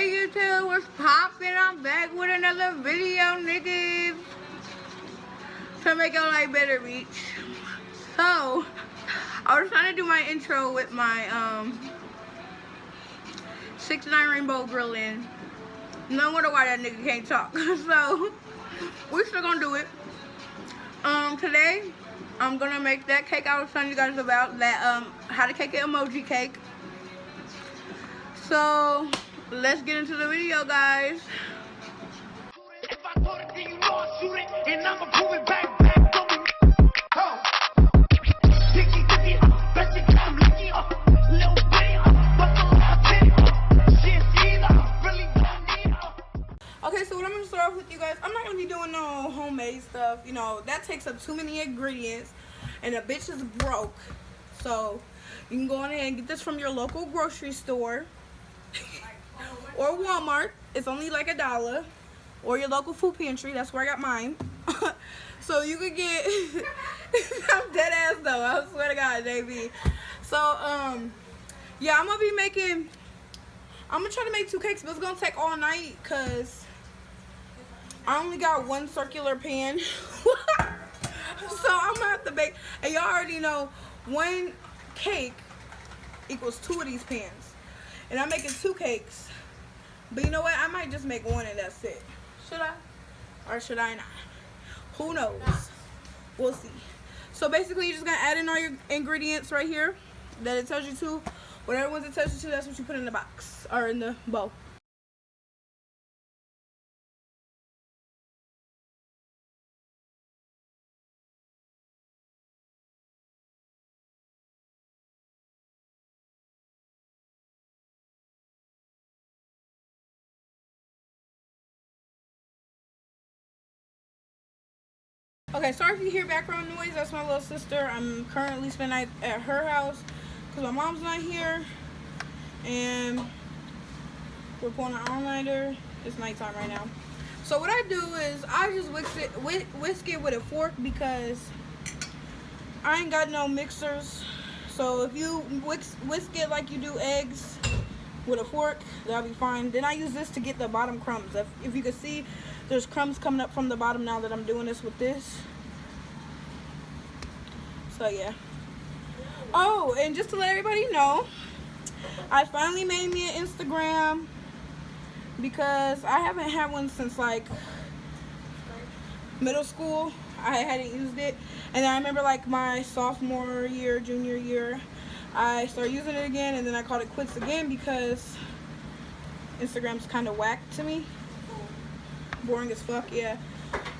Hey YouTube, what's poppin'? I'm back with another video, niggas. To make your life better, reach. So, I was trying to do my intro with my 69 Rainbow Grill in. No wonder why that nigga can't talk. So, we're still gonna do it. Today, I'm gonna make that cake I was telling you guys about. That how to cake an emoji cake. So, let's get into the video, guys. If I thought it, then you know I shoot it, and I'ma prove it back on me. Oh. Picky, bet you got me licky, little bitty, but the last bitty, shit's either, really don't need her. Okay, so what I'm gonna start off with you guys, I'm not gonna be doing no homemade stuff. You know, that takes up too many ingredients, and a bitch is broke. So, you can go on ahead and get this from your local grocery store. Or Walmart. It's only like $1. Or your local food pantry. That's where I got mine. So you could get I'm dead ass though, I swear to God, JB. So yeah, I'm gonna try to make 2 cakes, but it's gonna take all night because I only got 1 circular pan. So I'm gonna have to bake, and y'all already know 1 cake equals 2 of these pans. And I'm making 2 cakes. But you know what? I might just make 1 and that's it. Should I? Or should I not? Who knows? We'll see. So basically, you're just going to add in all your ingredients right here that it tells you to. Whatever ones it tells you to, that's what you put in the box. Or in the bowl. Okay, sorry if you hear background noise. That's my little sister. I'm currently spending night at her house because my mom's not here, and we're pulling an all-nighter. It's nighttime right now. So what I do is I just whisk it with a fork because I ain't got no mixers. So if you whisk it like you do eggs with a fork, that'll be fine. Then I use this to get the bottom crumbs. If you can see, there's crumbs coming up from the bottom now that I'm doing this with this. So yeah. Oh, and just to let everybody know, I finally made me an Instagram because I haven't had one since like middle school. I hadn't used it, and I remember like my sophomore year, junior year, I started using it again, and then I called it quits again because Instagram's kind of whack to me. Boring as fuck. Yeah,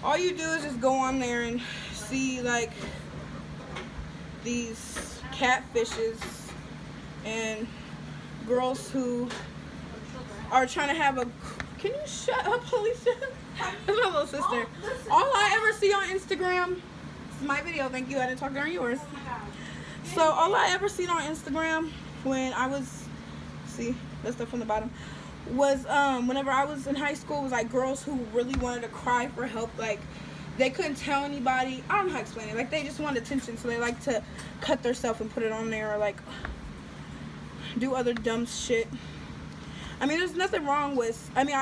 all you do is just go on there and see like these catfishes and girls who are trying to have a... Can you shut up, Alicia? That's my little sister. All I ever see on Instagram, this is my video, thank you, I didn't talk during yours. So all I ever seen on Instagram when I was, see, that stuff from the bottom, was whenever I was in high school, was like girls who really wanted to cry for help. Like they couldn't tell anybody. I don't know how to explain it. Like they just wanted attention, so they like to cut themselves and put it on there, or like do other dumb shit. I mean, there's nothing wrong with, I mean,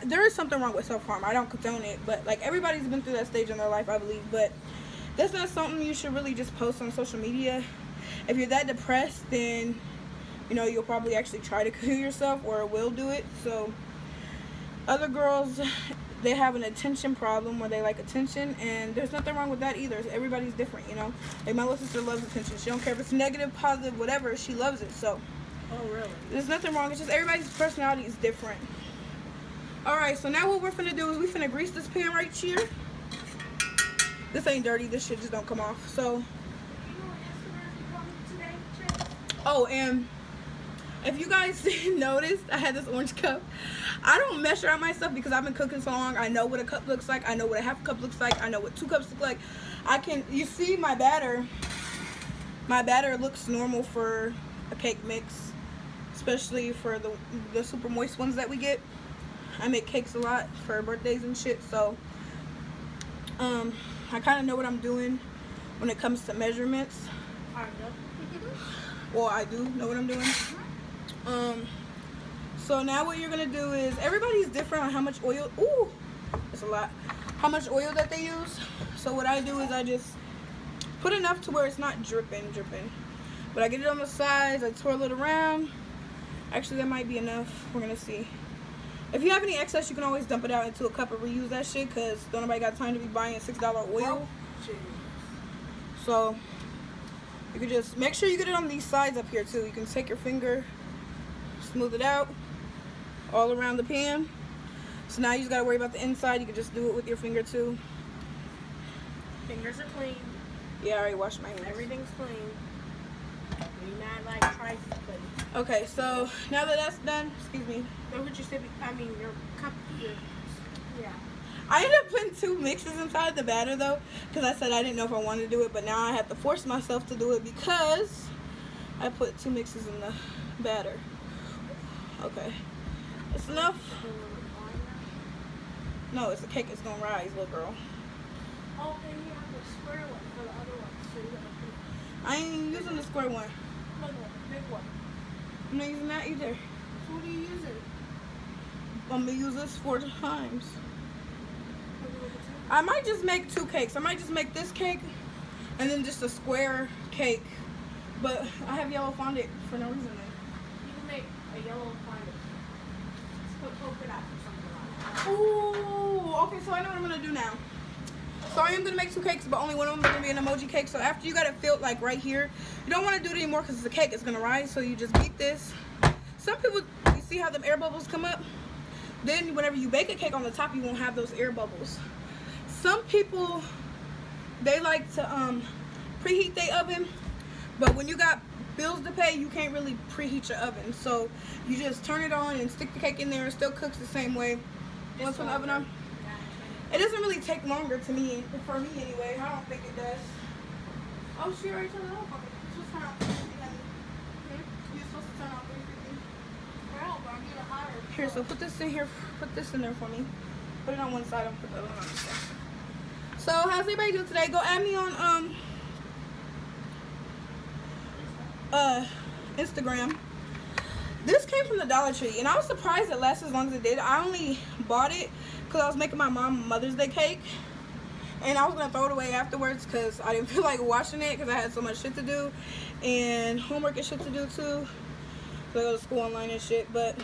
there is something wrong with self-harm. I don't condone it, but like everybody's been through that stage in their life, I believe. But that's not something you should really just post on social media. If you're that depressed, then you know, you'll probably actually try to kill yourself, or will do it. So other girls, they have an attention problem where they like attention, and there's nothing wrong with that either. Everybody's different, you know. Like my little sister loves attention. She don't care if it's negative, positive, whatever, she loves it. So oh really? There's nothing wrong. It's just everybody's personality is different. Alright, so now what we're finna do is we finna grease this pan right here. This ain't dirty, this shit just don't come off. So oh, and if you guys noticed, I had this orange cup. I don't measure out my stuff because I've been cooking so long. I know what a cup looks like. I know what a half cup looks like. I know what 2 cups look like. You see my batter. My batter looks normal for a cake mix, especially for the super moist ones that we get. I make cakes a lot for birthdays and shit, so I kind of know what I'm doing when it comes to measurements. Well, I do know what I'm doing. So now what you're gonna do is, everybody's different on how much oil. Ooh, it's a lot. How much oil that they use. So what I do is I just put enough to where it's not dripping. But I get it on the sides. I twirl it around. Actually, that might be enough. We're gonna see. If you have any excess, you can always dump it out into a cup and reuse that shit, because don't nobody got time to be buying $6 oil. So you can just make sure you get it on these sides up here too. You can take your finger, smooth it out all around the pan. So now you just gotta worry about the inside. You can just do it with your finger too. Fingers are clean. Yeah, I already washed my hands. Everything's clean. You're not like trying to put. Okay, so now that that's done, excuse me. Look what you said. I mean, your cup. Yeah. I ended up putting 2 mixes inside the batter though, because I said I didn't know if I wanted to do it, but now I have to force myself to do it because I put 2 mixes in the batter. Okay, it's enough. No, it's the cake. It's gonna rise, little girl. Oh, then you have the square one for the other one. So you gotta put I ain't using the square one. another one, big one. I'm not using that either. So what are you using? I'm gonna use this 4 times. I might just make 2 cakes. I might just make this cake and then just a square cake. But I have yellow fondant for no reason then. You can make a yellow fondant. Just put polka dots or something on it. Ooh, okay, so I know what I'm gonna do now. So I am gonna make 2 cakes, but only one of them is gonna be an emoji cake. So after you got it filled like right here, you don't want to do it anymore because it's a cake. It's gonna rise. So you just beat this. Some people, you see how them air bubbles come up? Then whenever you bake a cake on the top, you won't have those air bubbles. Some people, they like to preheat their oven, but when you got bills to pay, you can't really preheat your oven. So you just turn it on and stick the cake in there. It still cooks the same way. Once put the oven on. It doesn't really take longer to me, for me anyway. I don't think it does. Oh, she already turned it off. Okay, you're supposed to turn off 350, honey. You're supposed to turn off 350. Well, but I'm getting higher. Here, so put this in here. Put this in there for me. Put it on one side. I'll put the other one on the side. So, how's everybody doing today? Go add me on Instagram. This came from the Dollar Tree, and I was surprised it lasted as long as it did. I only bought it because I was making my mom a Mother's Day cake, and I was gonna throw it away afterwards because I didn't feel like washing it because I had so much shit to do and homework and shit to do too. So I go to school online and shit, but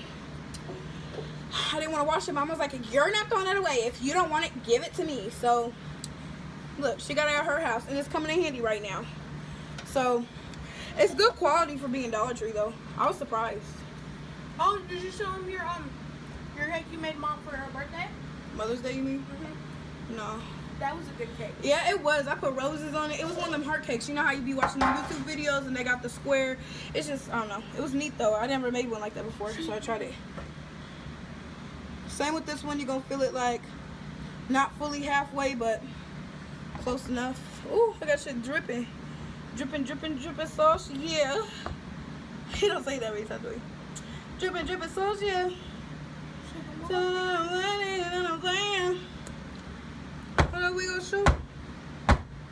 I didn't want to wash it. Mom was like, "You're not throwing it away. If you don't want it, give it to me." So look, she got it at her house, and it's coming in handy right now. So it's good quality for being Dollar Tree though. I was surprised. Oh, did you show him your cake you made mom for her birthday? Mother's Day, you mean? No. That was a good cake. Yeah, it was. I put roses on it. It was one of them heart cakes. You know how you be watching the YouTube videos and they got the square. It's just, I don't know. It was neat though. I never made one like that before, so I tried it. Same with this one. You're going to feel it like not fully halfway, but close enough. Ooh, I got shit dripping. Dripping, dripping, dripping sauce. Yeah. He don't say that every time, do he? Dripping, dripping sauce, yeah. So, I'm saying. What are we gonna shoot?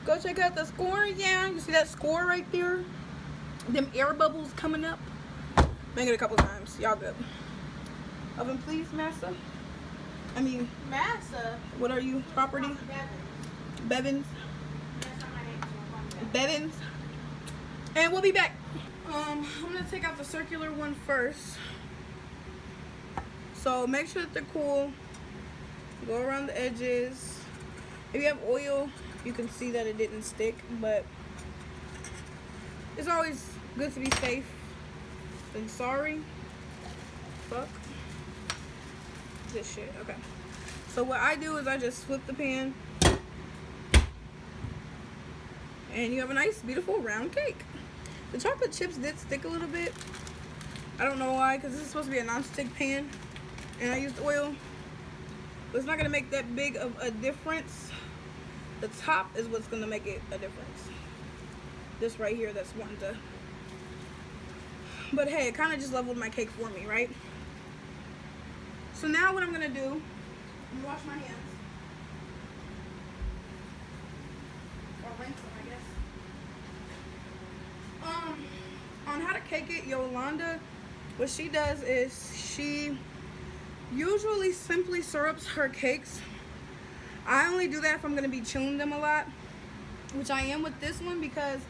Go check out the score, yeah. You see that score right there? Them air bubbles coming up. Make it a couple times. Y'all good. Oven, please, massa. I mean, Massa. what are you? Property? Bevins. Bevins. And we'll be back. I'm gonna take out the circular one first. So make sure that they're cool. Go around the edges. If you have oil, you can see that it didn't stick, but it's always good to be safe than sorry. Fuck this shit. Okay. So what I do is I just flip the pan, and you have a nice, beautiful round cake. The chocolate chips did stick a little bit. I don't know why, because this is supposed to be a non-stick pan, and I used oil. But it's not gonna make that big of a difference. The top is what's gonna make it a difference. This right here, that's wanting to. But hey, it kind of just leveled my cake for me, right? So now what I'm gonna do, I'm gonna wash my hands. Or rinse them, I guess. On how to cake it, Yolanda what she does is she usually simply syrups her cakes. I only do that if I'm going to be chewing them a lot, which I am with this one because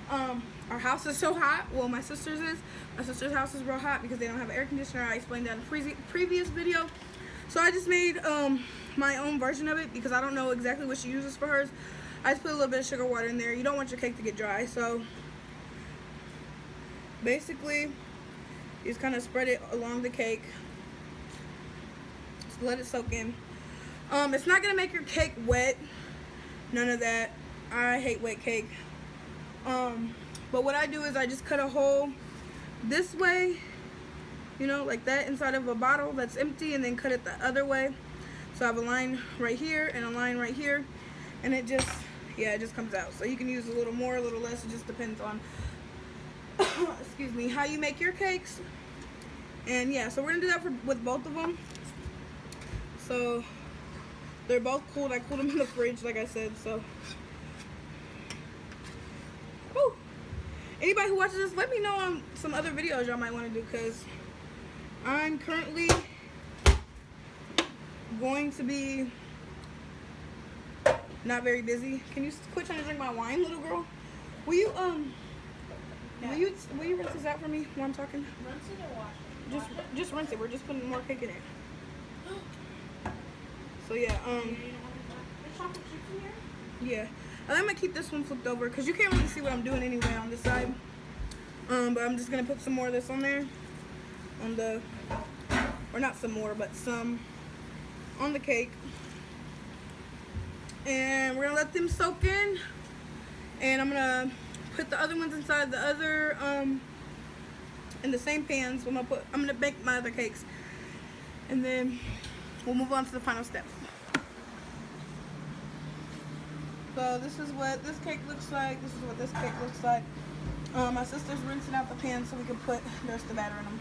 our house is so hot. Well, my sister's is. My sister's house is real hot because they don't have air conditioner. I explained that in the previous video. So I just made my own version of it because I don't know exactly what she uses for hers. I just put a little bit of sugar water in there. You don't want your cake to get dry. So basically, you just kind of spread it along the cake. Just let it soak in. It's not going to make your cake wet. None of that. I hate wet cake. But what I do is I just cut a hole this way, you know, like that, inside of a bottle that's empty, and then cut it the other way. So I have a line right here and a line right here, and it just, yeah, it just comes out. So you can use a little more, a little less. It just depends on, excuse me, how you make your cakes. And yeah, so we're gonna do that with both of them. So they're both cooled. I cooled them in the fridge, like I said. So, whew. Anybody who watches this, let me know on some other videos y'all might want to do, because I'm currently going to be not very busy. Can you quit trying to drink my wine, little girl? Will you will you rinse this out for me while I'm talking? Rinse it or wash it? Just rinse it. We're just putting more cake in it. So yeah, There's chocolate chips in here? yeah. I'm gonna keep this one flipped over because you can't really see what I'm doing anyway on this side. But I'm just gonna put some more of this on there, on the, or not some more, but some on the cake. And we're gonna let them soak in. And I'm gonna put the other ones inside the other, in the same pans. I'm gonna bake my other cakes, and then we'll move on to the final step. So this is what this cake looks like. This is what this cake looks like. My sister's rinsing out the pan so we can put the rest of the batter in them.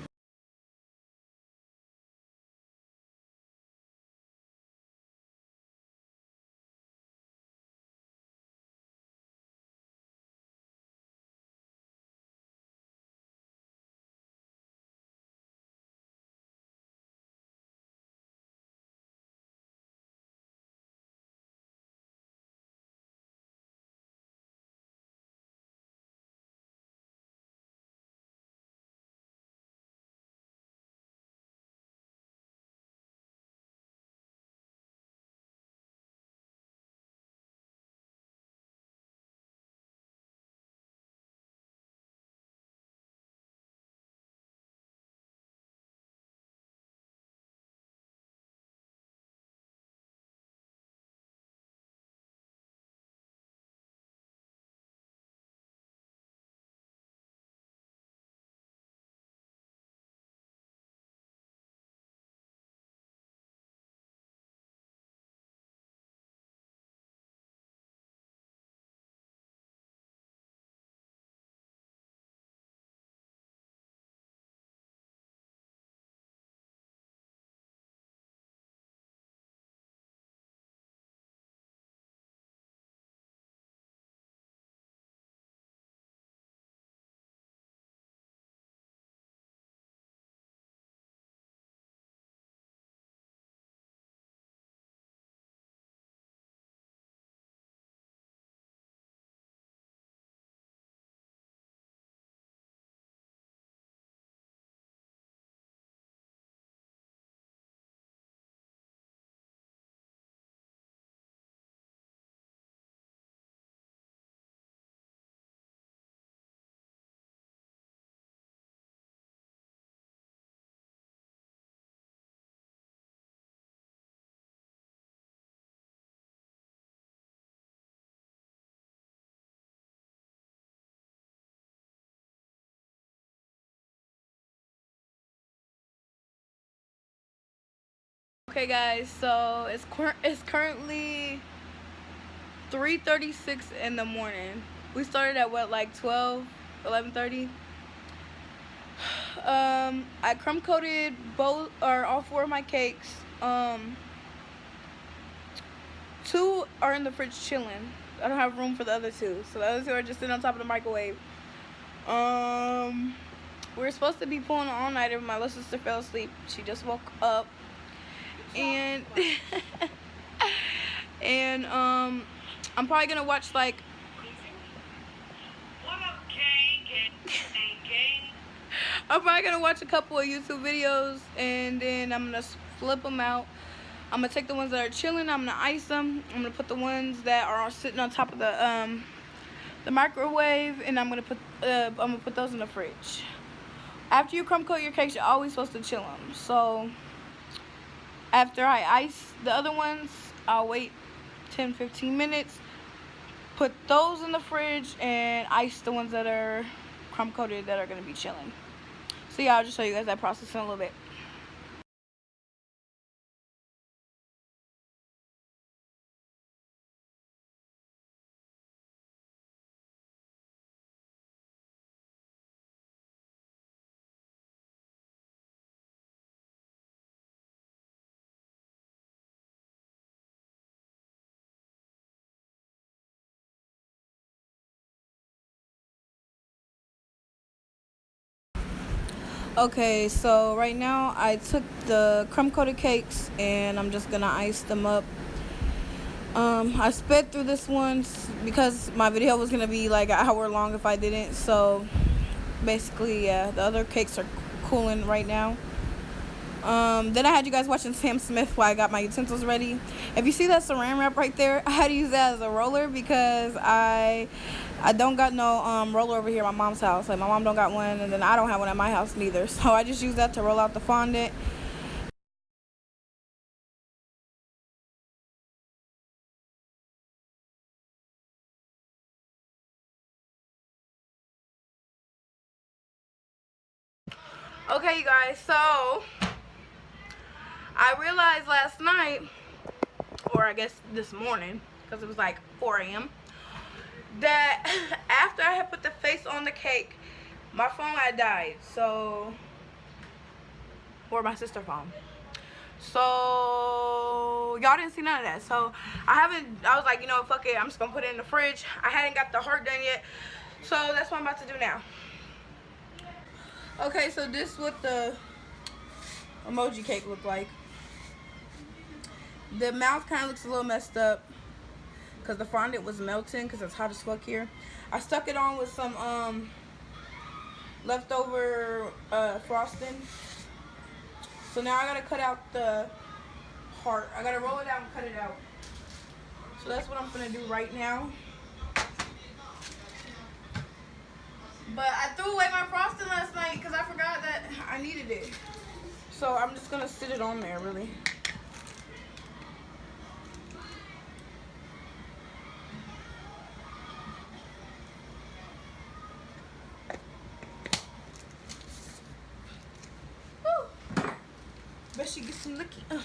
Okay guys, so it's currently 3:36 in the morning. We started at what, like 11:30? I crumb coated all four of my cakes. 2 are in the fridge chilling. I don't have room for the other 2, so the other 2 are just sitting on top of the microwave. we're supposed to be pulling an all-nighter. My little sister fell asleep. She just woke up. And and I'm probably gonna watch like I'm probably gonna watch a couple of YouTube videos, and then I'm gonna flip them out. I'm gonna take the ones that are chilling, I'm gonna ice them. I'm gonna put the ones that are sitting on top of the microwave, and I'm gonna put those in the fridge. After you crumb coat your cakes, you're always supposed to chill them. So after I ice the other ones, I'll wait 10-15 minutes, put those in the fridge, and ice the ones that are crumb coated that are gonna be chilling. So yeah, I'll just show you guys that process in a little bit. Okay, so right now I took the crumb coated cakes and I'm just gonna ice them up. I sped through this one because my video was gonna be like an hour long if I didn't. So basically, yeah, the other cakes are cooling right now. Then I had you guys watching Sam Smith while I got my utensils ready. If you see that saran wrap right there, I had to use that as a roller because I don't got no roller over here at my mom's house. Like, my mom don't got one, and then I don't have one at my house neither. So I just use that to roll out the fondant. Okay, you guys, so I realized last night, or I guess this morning, because it was like 4 a.m., that after I had put the face on the cake, my phone had died. So, or my sister's phone. So y'all didn't see none of that. So I was like, you know, fuck it, I'm just gonna put it in the fridge. I hadn't got the heart done yet, so that's what I'm about to do now. Okay, so this is what the emoji cake looked like. The mouth kind of looks a little messed up because the fondant was melting because it's hot as fuck here. I stuck it on with some leftover frosting. So now I gotta cut out the heart. I gotta roll it out and cut it out. So that's what I'm gonna do right now. But I threw away my frosting last night because I forgot that I needed it. So I'm just gonna sit it on there, really. Bet she gets some licky.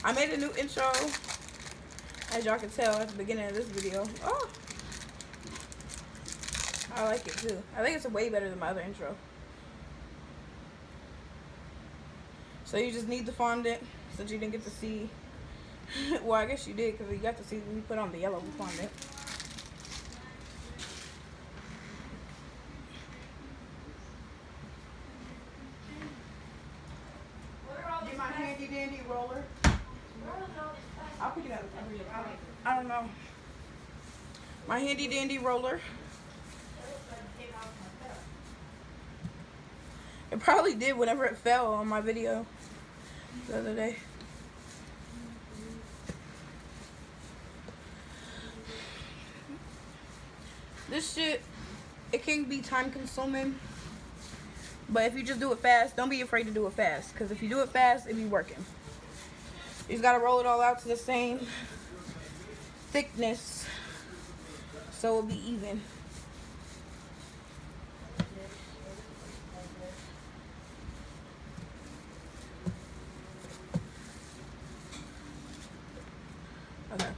I made a new intro, as y'all can tell at the beginning of this video. Oh, I like it too. I think it's way better than my other intro. So you just need the fondant, since you didn't get to see. Well, I guess you did, because you got to see when we put on the yellow fondant. Get my handy dandy roller. I'll pick it up. I don't know. My handy dandy roller. It probably did whenever it fell on my video the other day. This shit, it can be time consuming. But if you just do it fast, don't be afraid to do it fast. Because if you do it fast, it be working. You just gotta roll it all out to the same thickness so it'll be even. Okay,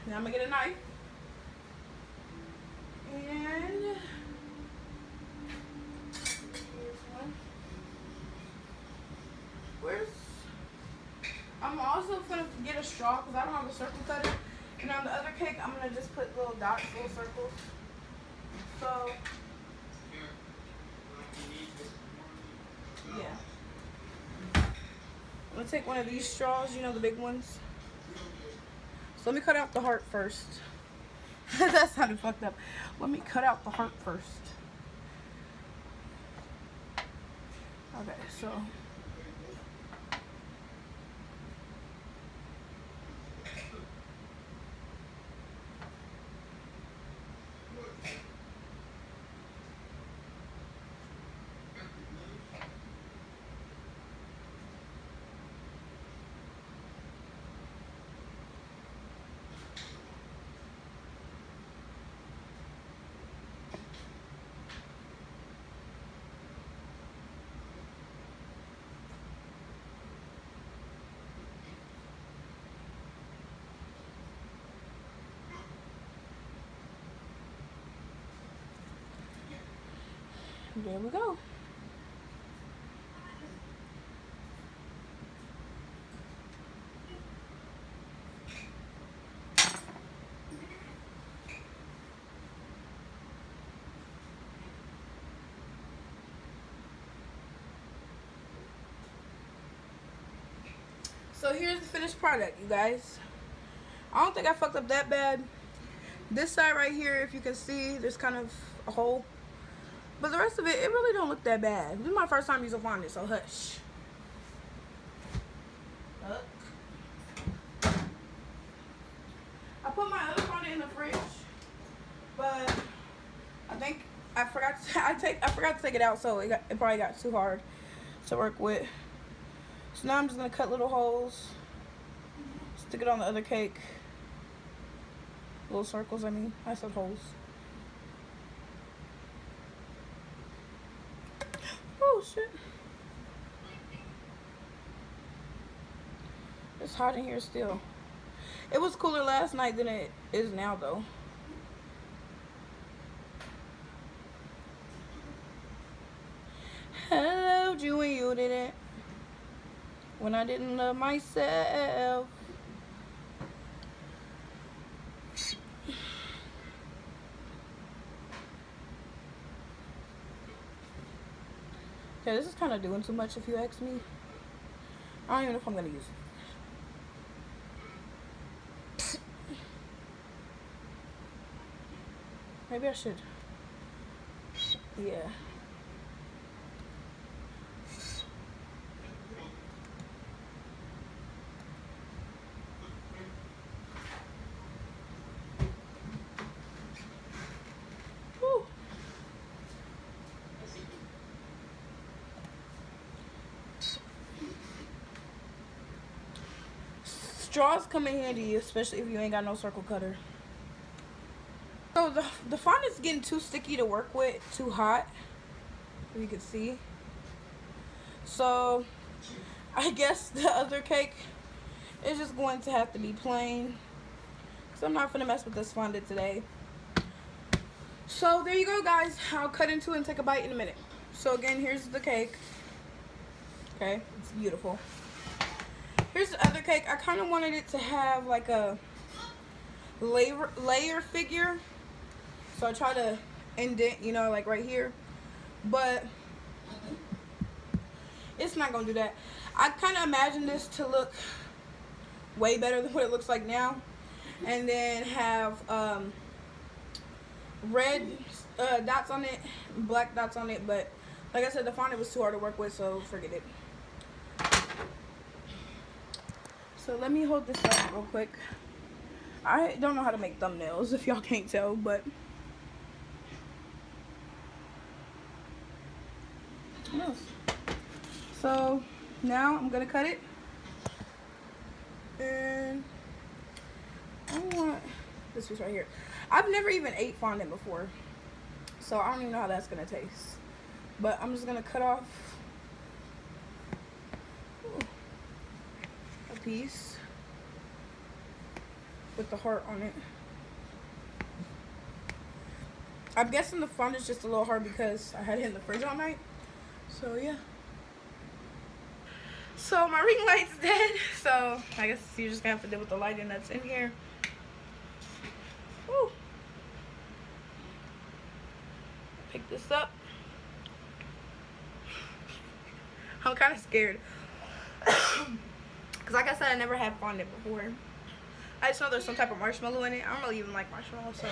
now I'm gonna get a knife. And I'm also gonna get a straw because I don't have a circle cutter. And on the other cake, I'm gonna just put little dots, little circles. So gonna take one of these straws, you know, the big ones. So let me cut out the heart first. That sounded fucked up. Let me cut out the heart first. Okay, so there we go. So here's the finished product, you guys. I don't think I fucked up that bad. This side right here, if you can see, there's kind of a hole. But the rest of it, it really don't look that bad. This is my first time using fondant, so hush. Look. I put my other fondant in the fridge, but I think I forgot to take it out, so it probably got too hard to work with. So now I'm just gonna cut little holes, stick it on the other cake. Little circles, I said holes. Oh shit. It's hot in here still. It was cooler last night than it is now though. I loved you when you didn't. When I didn't love myself. Okay, this is kind of doing too much if you ask me. I don't even know if I'm going to use it. Maybe I should. Yeah. Whew. Straws come in handy, especially if you ain't got no circle cutter. So the fondant's getting too sticky to work with, too hot, if you can see. So I guess the other cake is just going to have to be plain. So I'm not gonna mess with this fondant today. So there you go, guys. I'll cut into it and take a bite in a minute. So again, here's the cake. Okay, it's beautiful. Here's the other cake. I kind of wanted it to have like a layer figure. So I try to indent, you know, like right here. But it's not going to do that. I kind of imagine this to look way better than what it looks like now. And then have red dots on it, black dots on it. But like I said, the fondant was too hard to work with, so forget it. So let me hold this up real quick. I don't know how to make thumbnails, if y'all can't tell, but no. So now I'm gonna cut it, and I want this piece right here. I've never even ate fondant before, so I don't even know how that's gonna taste. But I'm just gonna cut off a piece with the heart on it. I'm guessing the fondant's just a little hard because I had it in the fridge all night. So yeah. So my ring light's dead. So I guess you're just gonna have to deal with the lighting that's in here. Woo. Pick this up. I'm kind of scared. Because like I said, I never had fondant before. I just know there's some type of marshmallow in it. I don't really even like marshmallow, so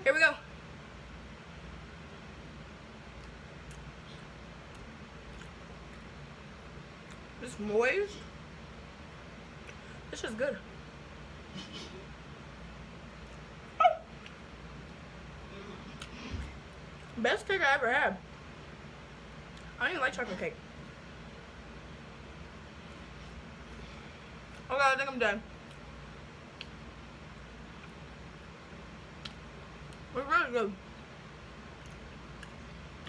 here we go. It's moist. This is good. Oh. Best cake I ever had. I don't even like chocolate cake. Okay, I think I'm done. It's really good.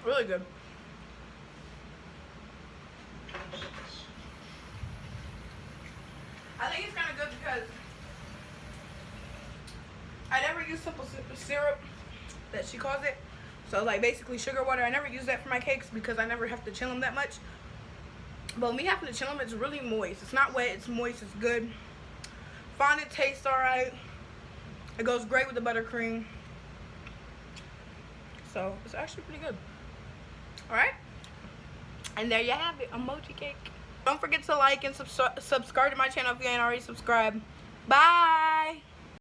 Really good. I think it's kind of good because I never use simple syrup that she calls it. So like basically sugar water. I never use that for my cakes because I never have to chill them that much. But me having to chill them, it's really moist. It's not wet, it's moist, it's good. Fondant tastes alright. It goes great with the buttercream. So it's actually pretty good. Alright. And there you have it, emoji cake. Don't forget to like and subscribe to my channel if you ain't already subscribed. Bye!